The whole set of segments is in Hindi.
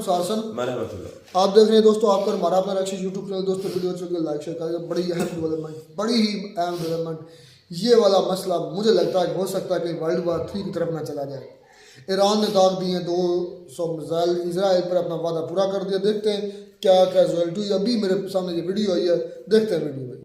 शासन आप देख रहे हैं दोस्तों, आपका हमारा अपना रक्षित यूट्यूब चैनल। दोस्तों वीडियो अच्छी लगे लाइक शेयर करें। बड़ी अहम डेवलपमेंट, बड़ी ही अहम डेवलपमेंट। ये वाला मसला मुझे लगता है हो सकता है कि वर्ल्ड वार 3 की तरफ ना चला जाए। ईरान ने दाग दिए 200 मिसाइल, इसराइल पर अपना वादा पूरा कर दिया। देखते हैं क्या कैजुअलिटी। अभी मेरे सामने ये वीडियो आई है, देखते हैं वीडियो में।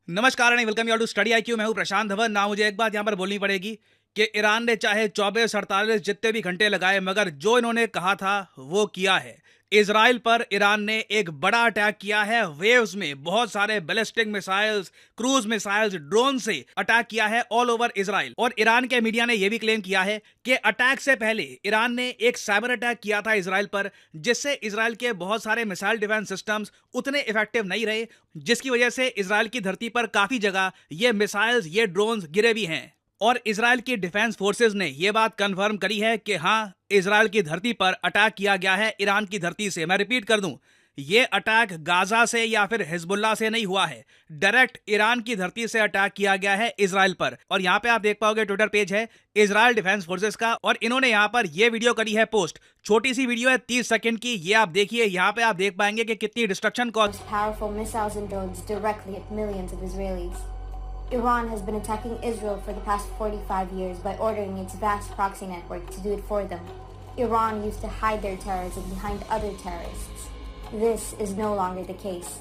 नमस्कार and welcome you to study IQ. मैं हूं प्रशांत धवन। ना मुझे एक बात यहां पर बोलनी पड़ेगी कि ईरान ने चाहे 24-48 जितने भी घंटे लगाए, मगर जो इन्होंने कहा था वो किया है। इजराइल पर ईरान ने एक बड़ा अटैक किया है। वेव्स में बहुत सारे ballistic missiles, cruise missiles, drone से अटैक किया है ऑल ओवर इजराइल। और ईरान के मीडिया ने यह भी क्लेम किया है कि अटैक से पहले ईरान ने एक साइबर अटैक किया था इजराइल पर, जिससे इजराइल के बहुत सारे मिसाइल डिफेंस सिस्टम्स उतने इफेक्टिव नहीं रहे, जिसकी वजह से इजराइल की धरती पर काफी जगह ये मिसाइल्स, ये ड्रोन्स गिरे भी हैं। और इजराइल की डिफेंस फोर्सेस ने यह बात कंफर्म करी है कि हां, इजराइल की धरती पर अटैक किया गया है ईरान की धरती से। मैं रिपीट कर दूं, यह अटैक गाजा से या फिर हिजबुल्लाह से नहीं हुआ है, डायरेक्ट ईरान की धरती से अटैक किया गया है इजराइल पर। और यहां पे आप देख पाओगे ट्विटर पेज है इजराइल डिफेंस फोर्सेस का, और इन्होंने यहां पर यह वीडियो करी है पोस्ट। छोटी सी वीडियो है, 30 सेकंड की। ये आप देखिए, यहां पे आप देख पाएंगे कि कितनी destruction Iran has been attacking Israel for the past 45 years by ordering its vast proxy network to do it for them. Iran used to hide their terrorism behind other terrorists. This is no longer the case.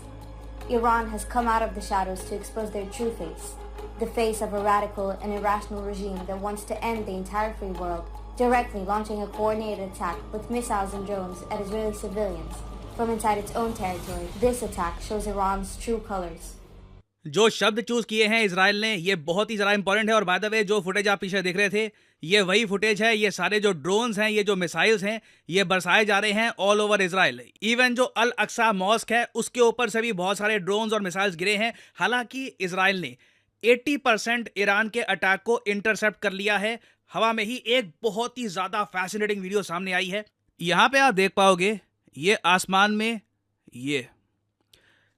Iran has come out of the shadows to expose their true face, the face of a radical and irrational regime that wants to end the entire free world, directly launching a coordinated attack with missiles and drones at Israeli civilians from inside its own territory. This attack shows Iran's true colors. जो शब्द चूज किए हैं इजराइल ने, ये बहुत ही ज़्यादा इंपॉर्टेंट है। और बाय द वे, जो फुटेज आप पीछे देख रहे थे, ये वही फुटेज है। ये सारे जो ड्रोन्स हैं, ये जो मिसाइल्स हैं, ये बरसाए जा रहे हैं ऑल ओवर इजराइल। इवन जो अल अक्सा मॉस्क है, उसके ऊपर से भी बहुत सारे ड्रोन्स और मिसाइल्स गिरे हैं। हालांकि इजराइल ने 80% ईरान के अटैक को इंटरसेप्ट कर लिया है हवा में ही। एक बहुत ही ज़्यादा फैसिनेटिंग वीडियो सामने आई है। यहाँ पे आप देख पाओगे, ये आसमान में ये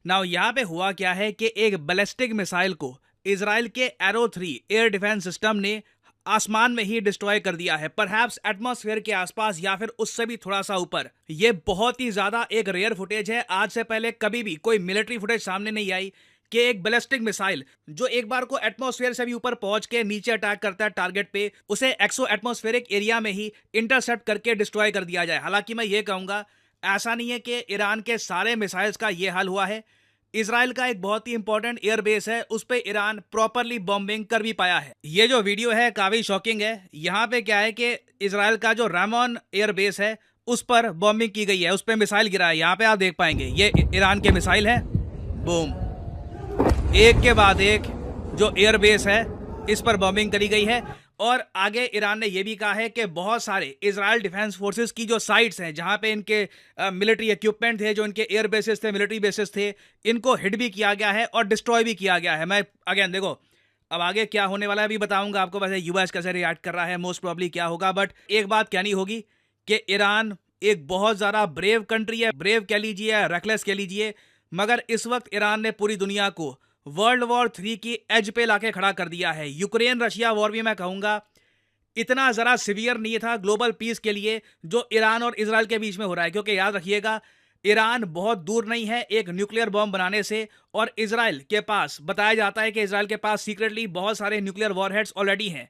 नाउ यहाँ पे हुआ क्या है कि एक बैलिस्टिक मिसाइल को इजराइल के एरो 3 एयर डिफेंस सिस्टम ने आसमान में ही डिस्ट्रॉय कर दिया है, परहैप्स एटमॉस्फेयर के आसपास या फिर उससे भी थोड़ा सा ऊपर। ये बहुत ही ज्यादा एक रेयर फुटेज है। आज से पहले कभी भी कोई मिलिट्री फुटेज सामने नहीं आई कि एक बैलिस्टिक मिसाइल जो एक बार को एटमॉस्फेयर से भी ऊपर पहुंच के नीचे अटैक करता है टारगेट पे, उसे एक्सो एटमॉस्फेरिक एरिया में ही इंटरसेप्ट करके डिस्ट्रॉय कर दिया जाए। हालांकि मैं ये कहूंगा, ऐसा नहीं है कि ईरान के सारे मिसाइल्स का ये हाल हुआ है। इजराइल का एक बहुत ही इंपॉर्टेंट एयरबेस है, उस पे ईरान प्रॉपरली बॉम्बिंग कर भी पाया है। ये जो वीडियो है काफी शॉकिंग है। यहाँ पे क्या है कि इजराइल का जो रामोन एयरबेस है, उस पर बॉम्बिंग की गई है, उस पे मिसाइल गिरा है। यहाँ पे आप देख पाएंगे, ये ईरान के मिसाइल है। बूम, एक के बाद एक जो एयरबेस है, इस पर बॉम्बिंग करी गई है। और आगे ईरान ने यह भी कहा है कि बहुत सारे इजराइल डिफेंस फोर्सेस की जो साइट्स हैं, जहां पे इनके मिलिट्री इक्विपमेंट थे, जो इनके एयर बेसिस थे, मिलिट्री बेसिस थे, इनको हिट भी किया गया है और डिस्ट्रॉय भी किया गया है। मैं अगेन देखो, अब आगे क्या होने वाला है अभी बताऊंगा आपको। वैसे यूएस कैसे रिएक्ट कर रहा है, मोस्ट प्रॉब्ली क्या होगा। बट एक बात कहनी होगी कि ईरान एक बहुत ज़्यादा ब्रेव कंट्री है। ब्रेव कह लीजिए, रेकलेस कह लीजिए, मगर इस वक्त ईरान ने पूरी दुनिया को वर्ल्ड वॉर 3 की एज पे लाके खड़ा कर दिया है। यूक्रेन रशिया वॉर भी मैं कहूंगा इतना जरा सिवियर नहीं था ग्लोबल पीस के लिए जो ईरान और इजराइल के बीच में हो रहा है। क्योंकि याद रखिएगा, ईरान बहुत दूर नहीं है एक न्यूक्लियर बॉम्ब बनाने से, और इजराइल के पास बताया जाता है कि इजराइल के पास सीक्रेटली बहुत सारे न्यूक्लियर वॉरहेड्स ऑलरेडी हैं।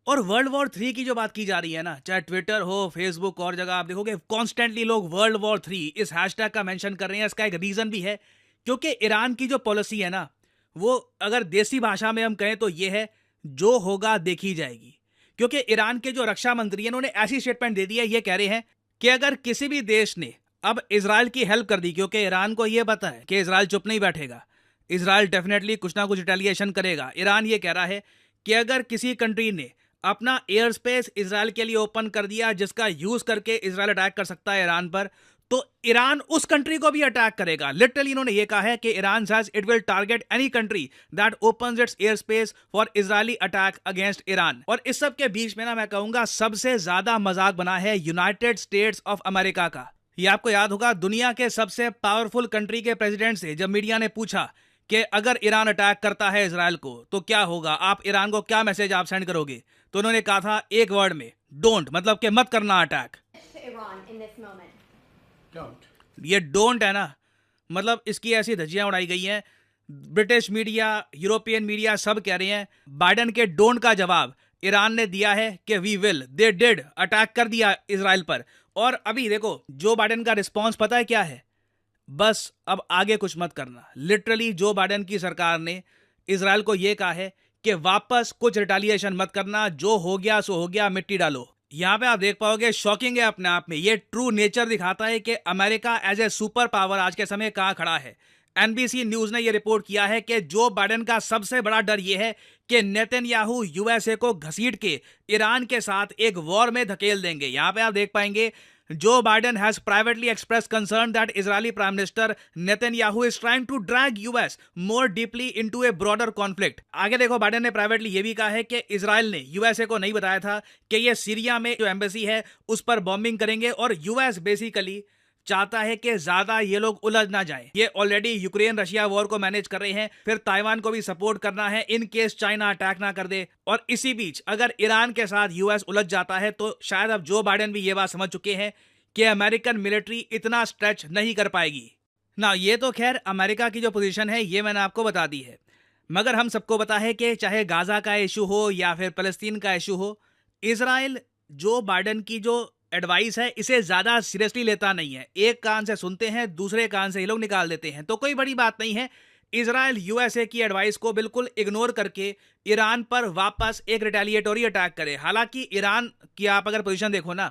और वर्ल्ड वॉर 3 की जो बात की जा रही है ना, चाहे ट्विटर हो, फेसबुक और जगह आप देखोगे कॉन्स्टेंटली लोग वर्ल्ड वॉर 3 इस हैशटैग का मेंशन कर रहे हैं। इसका एक रीजन भी है, क्योंकि ईरान की जो पॉलिसी है ना, वो अगर देसी भाषा में हम कहें तो ये है, जो होगा देखी जाएगी। क्योंकि ईरान के जो रक्षा मंत्री हैं, उन्होंने ऐसी स्टेटमेंट दे दी है, ये कह रहे हैं कि अगर किसी भी देश ने अब इजराइल की हेल्प कर दी, क्योंकि ईरान को यह पता है कि इजराइल चुप नहीं बैठेगा, इजराइल डेफिनेटली कुछ ना कुछ रिटेलिएशन करेगा। ईरान ये कह रहा है कि अगर किसी कंट्री ने अपना एयर स्पेस इजराइल के लिए ओपन कर दिया, जिसका यूज करके इजराइल अटैक कर सकता है ईरान पर, तो ईरान उस कंट्री को भी अटैक करेगा। लिटरली इन्होंने ये कहा है कि Iran says it will target any country that opens it's air space for Israeli attack against Iran. और इस सब के बीच में ना, मैं कहूंगा सबसे ज्यादा मजाक बना है यूनाइटेड स्टेट्स ऑफ अमेरिका का। ये आपको याद होगा, दुनिया के सबसे पावरफुल कंट्री के प्रेसिडेंट से जब मीडिया ने पूछा कि अगर ईरान अटैक करता है इजराइल को तो क्या होगा, आप ईरान को क्या मैसेज आप सेंड करोगे, तो उन्होंने कहा था एक वर्ड में, डोंट मतलब कि मत करना attack. Iran in this moment. ये डोंट है ना, मतलब इसकी ऐसी धज्जियां उड़ाई गई हैं। ब्रिटिश मीडिया, यूरोपियन मीडिया सब कह रहे हैं बाइडेन के डोंट का जवाब ईरान ने दिया है कि we will, they did, attack कर दिया इजराइल पर। और अभी देखो जो बाइडेन का रिस्पॉन्स पता है क्या है, बस अब आगे कुछ मत करना। लिटरली जो बाइडेन की सरकार ने इजराइल को यह कहा है कि वापस कुछ रिटालिएशन मत करना, जो हो गया सो हो गया, मिट्टी डालो। यहां पे आप देख पाओगे, शॉकिंग है अपने आप में, ये ट्रू नेचर दिखाता है कि America as a super power आज के समय कहां खड़ा है। एनबीसी न्यूज ने यह रिपोर्ट किया है कि जो बाइडेन का सबसे बड़ा डर यह है कि नेतन्याहू यूएसए को घसीट के ईरान के साथ एक वॉर में धकेल देंगे। यहां पे आप देख पाएंगे Joe Biden has privately expressed concern that Israeli Prime Minister Netanyahu is trying to drag US more deeply into a broader conflict. आगे देखो, बाइडेन ने प्राइवेटली ये भी कहा है कि इजराइल ने यूएसए को नहीं बताया था कि ये सीरिया में जो एम्बेसी है उस पर बॉम्बिंग करेंगे, और यूएस बेसिकली चाहता है कि ज्यादा ये लोग उलझ ना जाएं। ये ऑलरेडी यूक्रेन रशिया वॉर को मैनेज कर रहे हैं, फिर ताइवान को भी सपोर्ट करना है इन केस चाइना अटैक ना कर दे। और इसी बीच अगर ईरान के साथ यूएस उलझ जाता है तो शायद अब जो बाइडेन भी ये बात समझ चुके हैं कि अमेरिकन मिलिट्री इतना स्ट्रेच नहीं कर पाएगी ना। ये तो खैर अमेरिका की जो पोजीशन है ये मैंने आपको बता दी है, मगर हम सबको पता है कि चाहे गाजा का इशू हो या फिर फलस्तीन का इशू हो, इजराइल जो बाइडेन की जो एडवाइस है इसे ज्यादा सीरियसली लेता नहीं है। एक कान से सुनते हैं, दूसरे कान से ये लोग निकाल देते हैं। तो कोई बड़ी बात नहीं है, इजराइल यूएसए की एडवाइस को बिल्कुल इग्नोर करके ईरान पर वापस एक रिटेलिएटरी अटैक करे। हालांकि ईरान की आप अगर पोजीशन देखो ना,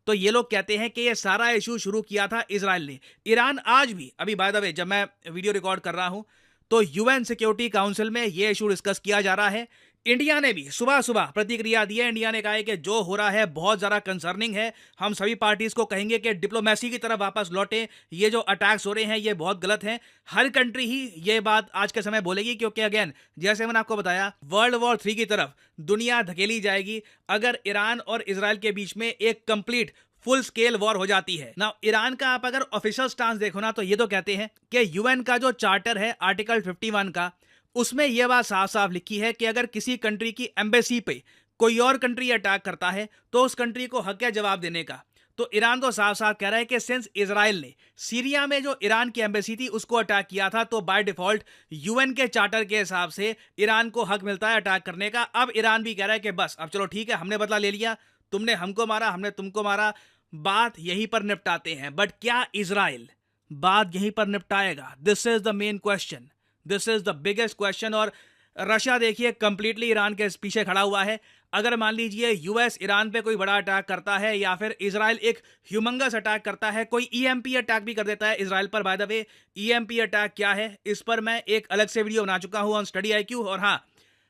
तो ये लोग कहते हैं कि ये सारा इशू शुरू किया था इजराइल ने। ईरान आज भी, अभी बाय द वे जब मैं वीडियो रिकॉर्ड कर रहा हूं तो यूएन सिक्योरिटी काउंसिल में ये इशू डिस्कस किया जा रहा है। इंडिया ने भी सुबह सुबह प्रतिक्रिया दी है। इंडिया ने कहा है कि जो हो रहा है बहुत ज़्यादा कंसर्निंग है, हम सभी पार्टीज को कहेंगे कि डिप्लोमेसी की तरफ वापस लौटें, ये जो अटैक्स हो रहे हैं ये बहुत गलत हैं। हर कंट्री ही ये बात आज के समय बोलेगी, क्योंकि अगेन जैसे मैंने आपको बताया वर्ल्ड वॉर 3 की तरफ दुनिया धकेली जाएगी अगर ईरान और इजराइल के बीच में एक कंप्लीट फुल स्केल वॉर हो जाती है ना। ईरान का आप अगर ऑफिशियल स्टांस देखो ना, तो ये तो कहते हैं कि यूएन का जो चार्टर है आर्टिकल 51 का, उसमें यह बात साफ साफ लिखी है कि अगर किसी कंट्री की एम्बेसी पे कोई और कंट्री अटैक करता है तो उस कंट्री को हक है जवाब देने का। तो ईरान तो साफ साफ कह रहा है कि सिंस इजराइल ने सीरिया में जो ईरान की एम्बेसी थी उसको अटैक किया था, तो बाय डिफॉल्ट यूएन के चार्टर के हिसाब से ईरान को हक मिलता है अटैक करने का। अब ईरान भी कह रहा है कि बस अब चलो ठीक है, हमने बदला ले लिया, तुमने हमको मारा, हमने तुमको मारा, बात यहीं पर निपटाते हैं। बट क्या इजराइल बात यहीं पर निपटाएगा? This is the main question, this is the biggest question. और रशिया देखिए कंप्लीटली ईरान के पीछे खड़ा हुआ है। अगर मान लीजिए यूएस ईरान पे कोई बड़ा अटैक करता है या फिर इजराइल एक ह्यूमंगस अटैक करता है, कोई ईएमपी अटैक भी कर देता है इजराइल पर। By the way EMP attack क्या है इस पर मैं एक अलग से वीडियो बना चुका हूं ऑन स्टडी आईक्यू। और हाँ,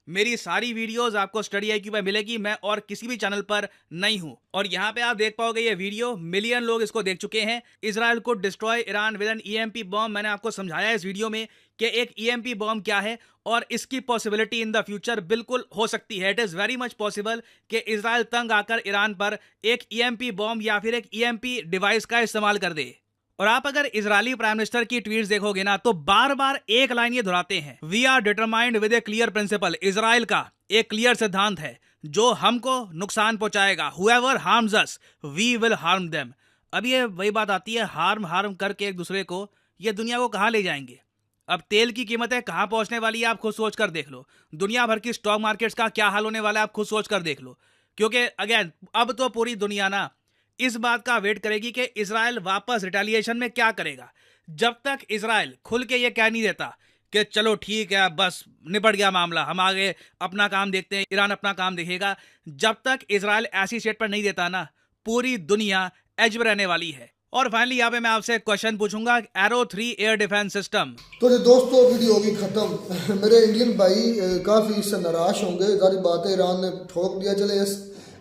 मेरी सारी वीडियोस आपको स्टडी आईक्यू पे मिलेगी, मैं और किसी भी चैनल पर नहीं हूं। और यहां पे आप देख पाओगे ये वीडियो, मिलियन लोग इसको देख चुके हैं। इजराइल को destroy Iran with an EMP bomb. मैंने आपको समझाया इस वीडियो में कि एक ईएमपी बॉम्ब क्या है और इसकी पॉसिबिलिटी इन द फ्यूचर बिल्कुल हो सकती है। It is very much possible कि इजराइल तंग आकर ईरान पर एक ईएमपी बॉम्ब या फिर एक ईएमपी डिवाइस का इस्तेमाल कर दे। और आप अगर इजरायली प्राइम मिनिस्टर की ट्वीट्स देखोगे ना, तो बार बार एक लाइन ये दोहराते हैं, we are determined with a clear principle. Israel का एक क्लियर सिद्धांत है, जो हमको नुकसान पहुंचाएगा, whoever harms us we will harm them. अब ये वही बात आती है, हार्म करके एक दूसरे को ये दुनिया को कहां ले जाएंगे। अब तेल की कीमतें कहां पहुंचने वाली है आप खुद सोच कर देख लो। दुनिया भर की स्टॉक मार्केट्स का क्या हाल होने वाला है आप खुद सोच कर देख लो। क्योंकि अगेन अब तो पूरी दुनिया ना इस बात का वेट करेगी कि इजराइल वापस रिटेलिएशन में क्या करेगा। जब तक इजराइल खुल के ये कह नहीं देता कि चलो ठीक है बस निपट गया मामला, हम आगे अपना काम देखते हैं, ईरान अपना काम देखेगा, जब तक इजराइल ऐसी स्टेट पर नहीं देता ना, पूरी दुनिया एज में रहने वाली है। और फाइनली यहाँ पे मैं आपसे क्वेश्चन पूछूंगा, एरो 3 एयर डिफेंस सिस्टम। तो जी दोस्तों वीडियो होगी खत्म। मेरे इंडियन भाई काफ़ी इससे नाराज होंगे, जारी बात है ईरान ने ठोक दिया, चले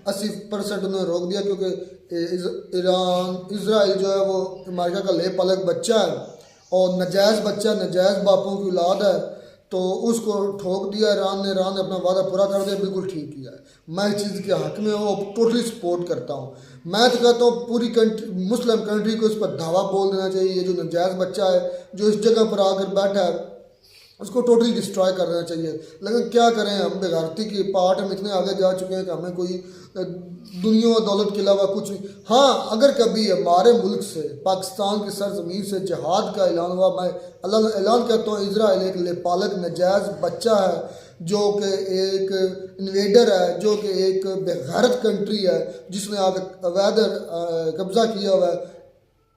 80% उन्होंने रोक दिया, क्योंकि इजराइल जो है वो अमेरिका का ले पलक बच्चा है और नजायज़ बच्चा, नजायज़ बापों की औलाद है, तो उसको ठोक दिया ईरान ने अपना वादा पूरा कर दिया, बिल्कुल ठीक किया है। मैं इस चीज़ के हक में वो टोटली सपोर्ट करता हूँ। मैं तो कहता हूँ पूरी मुस्लिम कंट्री को इस पर धावा बोल देना चाहिए। ये जो नजायज़ बच्चा है जो इस जगह पर आकर बैठा है उसको टोटली डिस्ट्रॉय कर देना चाहिए। लेकिन क्या करें, हम बेगैरती की पार्ट हम इतने आगे जा चुके हैं कि हमें कोई दुनिया और दौलत के अलावा कुछ नहीं। हाँ, अगर कभी हमारे मुल्क से, पाकिस्तान की सरजमीन से जिहाद का ऐलान हुआ, मैं अल्लाह ऐलान करता हूँ, इजराइल एक लेपालक नजायज़ बच्चा है, जो कि एक इन्वेडर है, जो कि एक बेगैरत कंट्री है, जिसने आगे अवैध कब्जा किया हुआ है,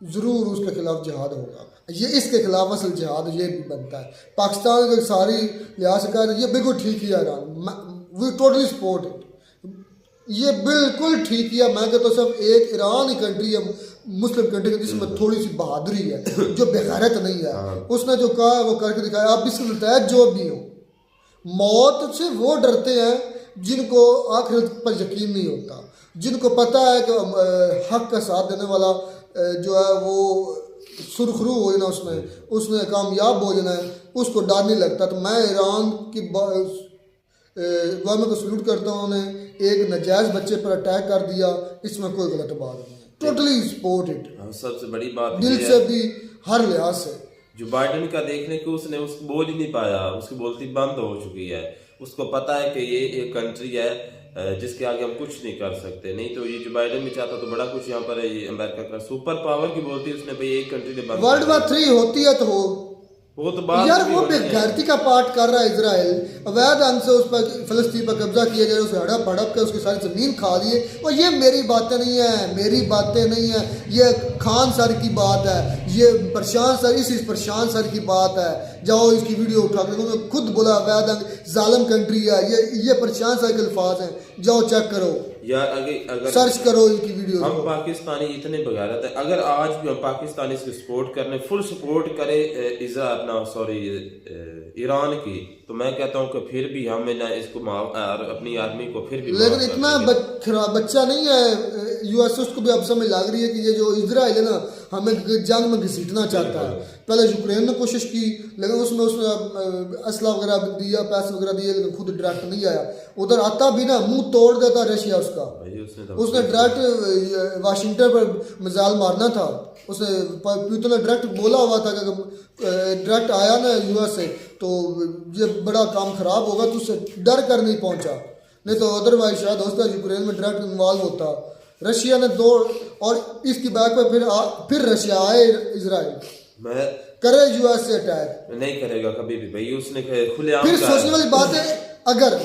ज़रूर उसके खिलाफ जिहाद होगा। ये इसके खिलाफ असल जिहाद ये भी बनता है। पाकिस्तान की सारी लिहाज से कहा, ये बिल्कुल ठीक किया Iran, we totally support it, ये बिल्कुल ठीक किया। मैं कहता तो सब एक ईरान ही कंट्री है, मुस्लिम कंट्री जिसमें थोड़ी सी बहादुरी है, जो बेगैरत नहीं है। उसने जो कहा वो करके दिखाया। आप इसके नतीजे जो भी हो, मौत से वो डरते हैं जिनको आखिरत पर यकीन नहीं होता, जिनको पता है कि हक का साथ देने वाला जो है वो सुरखरू हो जाना, उसने कामयाब हो जाना है, उसको डर नहीं लगता। तो मैं ईरान की गवर्नमेंट को सल्यूट करता हूँ, उन्हें एक नजायज़ बच्चे पर अटैक कर दिया, इसमें कोई गलत बात नहीं है, टोटली सपोर्ट इट। सबसे बड़ी बात दिल से भी, हर लिहाज से। जो बाइडेन का देखने को उसने बोल ही नहीं पाया, उसकी बोलती बंद हो चुकी है। उसको पता है कि ये एक कंट्री है जिसके आगे हम कुछ नहीं कर सकते। नहीं तो ये जो बाइडेन भी चाहता तो बड़ा कुछ यहाँ पर है, ये अमेरिका का सुपर पावर की बोलती है उसने, भाई एक कंट्री ने वर्ल्ड वार 3 होती है तो वो तो बात यार वो बेगैरती का पार्ट कर रहा है इजराइल, अवैध ढंग से उस पर फिलिस्तीन पर कब्जा किया जाए, उसे हड़प हड़प के उसकी सारी ज़मीन खा लिए। और ये मेरी बातें नहीं है, मेरी बातें नहीं है, ये खान सर की बात है, ये प्रशांत सर, इस प्रशांत सर की बात है। जाओ इसकी वीडियो उठा के, उन्होंने खुद बोला अवैध ढंग जालिम कंट्री है, ये प्रशांत सर के अल्फाज हैं, जाओ चेक करो यार। अगर सर्च करो इनकी वीडियो। हम पाकिस्तानी इतने बगारत है, अगर आज भी हम पाकिस्तानी इसको सपोर्ट करने, फुल सपोर्ट करे ईरान की, तो मैं कहता हूँ कि फिर भी हमें ना इसको अपनी आर्मी को फिर भी, लेकिन इतना बच्चा नहीं है यूएस, उसको भी अब समझ लग रही है कि ये जो इजराइल है ना, हमें जंग में घसीटना चाहता है। पहले यूक्रेन ने कोशिश की, लेकिन उसने असला वगैरह दिया, पैसे वगैरह दिए, लेकिन खुद डायरेक्ट नहीं आया। उधर आता भी ना मुंह तोड़ देता रशिया उसका। उसने डायरेक्ट वाशिंगटन पर मिसाइल मारना था, उसने पुतिन ने डायरेक्ट बोला हुआ था कि डायरेक्ट आया ना यूएस से तो ये बड़ा काम खराब होगा, तो उससे डर कर नहीं पहुंचा, नहीं तो अदरवाइज शायद होता यूक्रेन में डायरेक्ट इन्वॉल्व होता। रशिया ने दो, और इसकी बैक पे फिर रशिया आए इजराइल मैं करे यूएस से अटैक, नहीं करेगा कभी भी भाई, उसने खुले फिर सोचने वाली बात है। अगर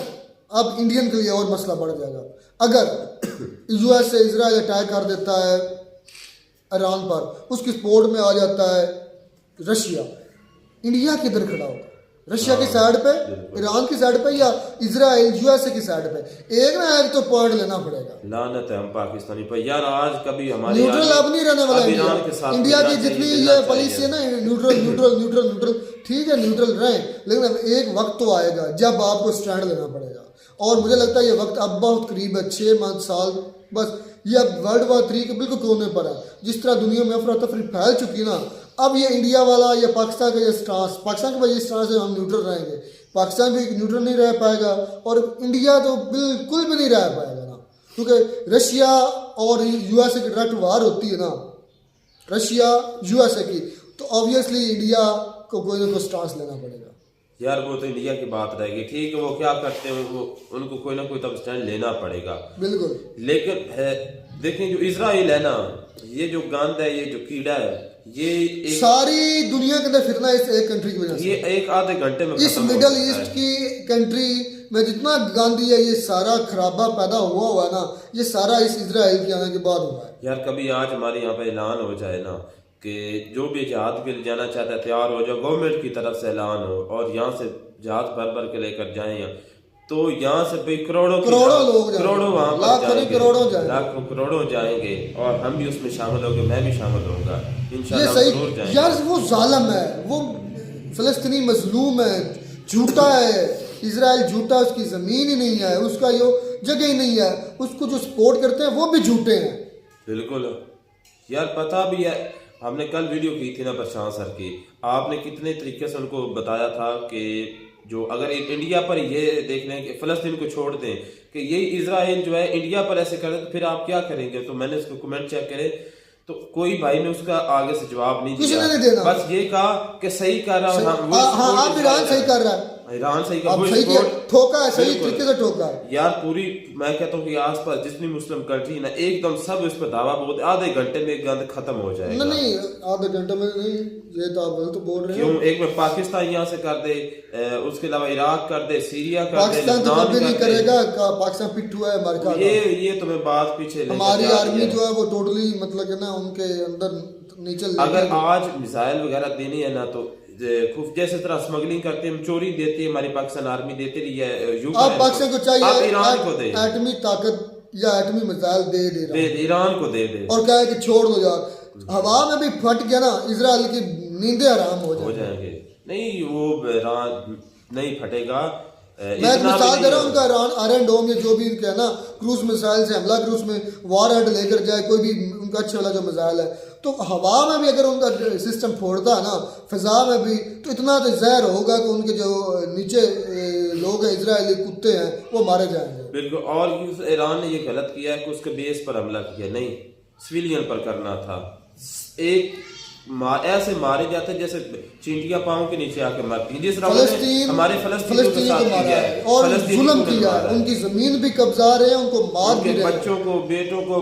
अब इंडियन के लिए और मसला बढ़ जाएगा, अगर यूएस से इजराइल अटैक कर देता है ईरान पर, उसकी सपोर्ट में आ जाता है रशिया, इंडिया किधर खड़ा होगा? रशिया की साइड पे, ईरान की साइड पे, या इजराइल यूएसए की साइड पे? एक ना एक तो पॉइंट लेना पड़ेगा। लानत है हम पाकिस्तानी पर यार, आज कभी हमारी न्यूट्रल अब नहीं रहने वाला इंडिया की जितनी ये पॉलिसी है ना, न्यूट्रल ठीक है, न्यूट्रल रहे, लेकिन अब एक वक्त तो आएगा जब आपको स्टैंड लेना पड़ेगा। और मुझे लगता है ये वक्त अब बहुत करीब है, 6 साल बस। ये अब वर्ल्ड वार 3 के बिल्कुल कोने पर है। जिस तरह दुनिया में अफरा तफरी फैल चुकी ना, अब ये इंडिया वाला या पाकिस्तान का ये स्टांस, पाकिस्तान के वजह स्टांस से हम न्यूट्रल रहेंगे, पाकिस्तान भी न्यूट्रल नहीं रह पाएगा, और इंडिया तो बिल्कुल भी नहीं रह पाएगा ना, क्योंकि रशिया और यूएसए की डायरेक्ट वार होती है ना, रशिया यूएसए की, तो ऑब्वियसली इंडिया को कोई ना कोई स्टांस लेना पड़ेगा। यार वो तो इंडिया की बात रहेगी, ठीक है, वो क्या करते हैं, वो उनको कोई ना कोई तब स्टैंड लेना पड़ेगा, बिल्कुल। लेकिन देखें जो इजराइल है ना, ये जो गंद है, ये जो कीड़ा है, ये सारी दुनिया के अंदर फिरना इस एक कंट्री की वजह से, ये एक आधे घंटे में इस मिडल ईस्ट की कंट्री में जितना गांधी है, ये सारा खराबा पैदा हुआ है ना, ये सारा इस इजराइल के आने के बाद हुआ है। यार कभी आज हमारे यहाँ पे ऐलान हो जाए ना कि जो भी जहाज के लिए जाना चाहता है तैयार हो जाओ, गवर्नमेंट की तरफ से ऐलान हो, और यहाँ से जहाज भर के लेकर जाए, तो यहाँ से भाई करोड़ों लोग, करोड़ों वहाँ पर लाखों करोड़ों जाएंगे, और हम भी उसमें शामिल होंगे, मैं भी शामिल होऊंगा इंशाल्लाह, जरूर जाएंगे। यार वो जालिम है, वो फिलिस्तीनी मजलूम है, झूठा है, इजराइल झूठा, उसकी जमीन ही नहीं है, उसका यो जगह ही नहीं है, उसको जो सपोर्ट करते हैं वो भी झूठे हैं। बिल्कुल यार, पता भी है, हमने कल वीडियो की थी ना प्रशांत सर की, आपने कितने तरीके से उनको बताया था कि जो अगर इंडिया पर ये देख लें कि फ़लस्तीन को छोड़ दें कि ये इजराइल जो है इंडिया पर ऐसे कर दे तो फिर आप क्या करेंगे। तो मैंने इसको कमेंट चेक करे तो कोई भाई ने उसका आगे से जवाब नहीं किसी दिया, ने नहीं देना। बस ये कहा कि सही कर रहा हूं, हाँ आप ईरान सही कर रहा है, ईरान सही आप कर सही किया, ठोका है, सही बिल्कुल। तरीके से ठोका है। यार पूरी मैं कहता हूँ कि आसपास जितनी मुस्लिम कंट्री है ना एकदम सब इस पर दावा बोलते आधे घंटे में गंद खत्म हो जाएगा। नहीं आधे घंटे में नहीं, ये तो आप गलत बोल रहे क्यों हो। एक में पाकिस्तान यहाँ से कर दे, उसके अलावा इराक कर दे, सीरिया कर दे, पाकिस्तान तो लबनान कभी नहीं कर दे। करेगा, पाकिस्तान पिट्ठू है अमेरिका का। ये तुम्हें बात पीछे लेकर हमारी जा रही आर्मी है। जो है वो टोटली मतलब कि ना उनके अंदर नीचे अगर आज मिसाइल वगैरह देनी है ना तो जैसे तरह स्मगलिंग करते हैं, हम चोरी देते हैं, हमारी पाकिस्तान आर्मी देती रही है यूक्रेन आप पाकिस्तान को आप चाहिए ईरान को दे एटमी ताकत या एटमी मिसाइल दे रहा दे है ईरान को दे दे और कहे कि छोड़ दो यार, हवा में भी फट गया ना इजराइल की नींदें आराम हो हो जाए। जाएंगे। नहीं वो ईरान नहीं फटेगा। मैं एक इतना भी मिसाल नहीं दे रहा हूँ, होगा। उनका आयरन डोम या जो भी क्या ना क्रूज मिसाइल से हमला क्रूज में वार हेड लेकर जाए, कोई भी उनका अच्छा वाला जो मिसाइल है, तो हवा में भी अगर उनका सिस्टम फोड़ता है ना, फिजा में भी, तो इतना तो जहर होगा कि उनके जो नीचे लोग हैं इजरायली कुत्ते हैं वो मारे जाएंगे। बिल्कुल। और ईरान ने ये गलत किया है कि उसके बेस पर हमला किया, नहीं सिविलियन पर करना था। एक ऐसे मारे जाते जैसे चींटियां पाँव के नीचे आके मरती हैं, जिस तरह फलस्तीन हमारे फलस्तीनियों के फलस्तीन साथ को मारा किया है है और फलस्तीनियों जुल्म को किया मारा है, है। उनकी जमीन भी कब्जा रहे हैं, उनको मार भी उनके रहे हैं। बच्चों को, बेटों को,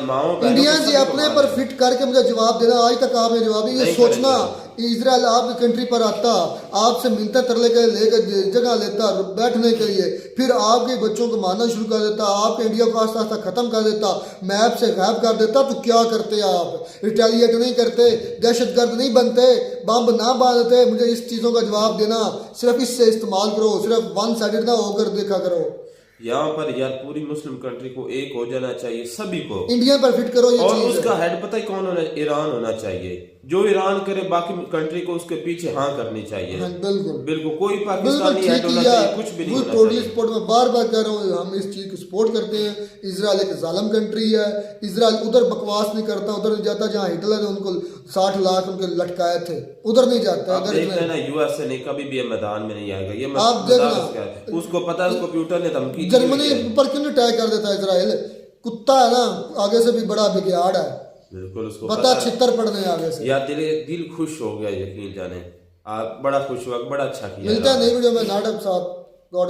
माओ इंडिया जी अपने पर फिट करके मुझे जवाब देना, आज तक आपने जवाब नहीं, ये नहीं सोचना इजराइल आपकी कंट्री पर आता, आपसे मिलता तरले के लेकर जगह लेता बैठने के लिए, फिर आपके बच्चों को मारना शुरू कर देता, आपके इंडिया को आस्ता आस्ता खत्म कर देता, मैप से गायब कर देता, तो क्या करते आप? रिटेलिएट नहीं करते, दहशतगर्द नहीं बनते, बम ना बांधते? मुझे इस चीज़ों का जवाब देना, सिर्फ इससे इस्तेमाल करो, सिर्फ वन साइडेड ना होकर देखा करो। यहाँ पर यार पूरी मुस्लिम कंट्री को एक हो जाना चाहिए, सभी को। इंडिया पर फिट करो ये और चीज़ उसका हेड पता है कौन होना? ईरान होना चाहिए। जो ईरान करे बाकी कंट्री को उसके पीछे हाँ करनी चाहिए। हाँ, बिल्कुल बिल्कुल कोई बिल्कुल पाकिस्तानी ठीक हेड होना किया। चाहिए, कुछ भी नहीं होना टोटली चाहिए। सपोर्ट में बार बार कह रहा हूँ, हम इस चीज को सपोर्ट करते हैं। इजराइल एक जालिम कंट्री है, इजराइल उधर बकवास नहीं करता, उधर नहीं जाता जहाँ हिटलर ने उनको 60 लाख उनके लटकाए थे, उधर नहीं जाता। आप अगर देख लेना यूएसए ने कभी भी ये मैदान में नहीं आएगा, ये आप मजाक देखना। उसका है। उसको पता है, कंप्यूटर ने धमकी दी जर्मनी हुई है। पर क्यों अटैक कर देता है इजराइल? कुत्ता है ना, आगे से भी बड़ा बिगाड़ है, बिल्कुल उसको पता है। छितर पड़ने आगे से। यार दिल खुश हो गया, यकीन जाने आप बड़ा खुश हुआ, बड़ा अच्छा किया। मिलता है नई वीडियो में नाटक साथ। गॉड